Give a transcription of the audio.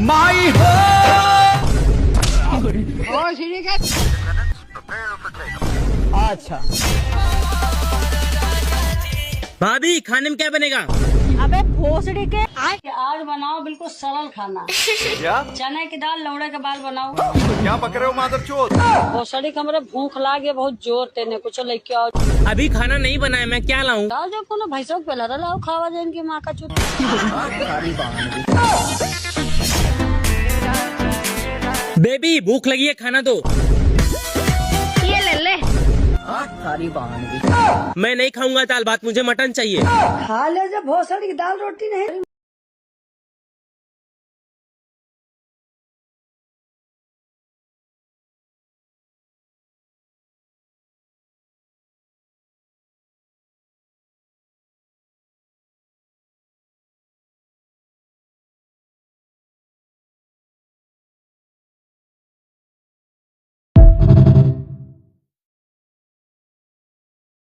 माई हो। अच्छा भाभी खाने में क्या बनेगा? अबे भोसड़ी के आज बनाओ बिल्कुल सरल खाना। क्या चने की दाल लौड़े के बाल बनाओ। क्या पक रहे हो मादरचोद? भोसड़ी के हमरे भूख लागे बहुत जोर तेने कुछ लेके आओ। अभी खाना नहीं बनाया, मैं क्या लाऊं? दाल जो कोनो भैंसों के पहला लाओ खावा जाए इनकी माँ का चुत। बेबी भूख लगी है, खाना दो। ये ले ले। सारी बहान की। मैं नहीं खाऊंगा दाल भात, मुझे मटन चाहिए। खा ले जब भोसड़ी की दाल रोटी नहीं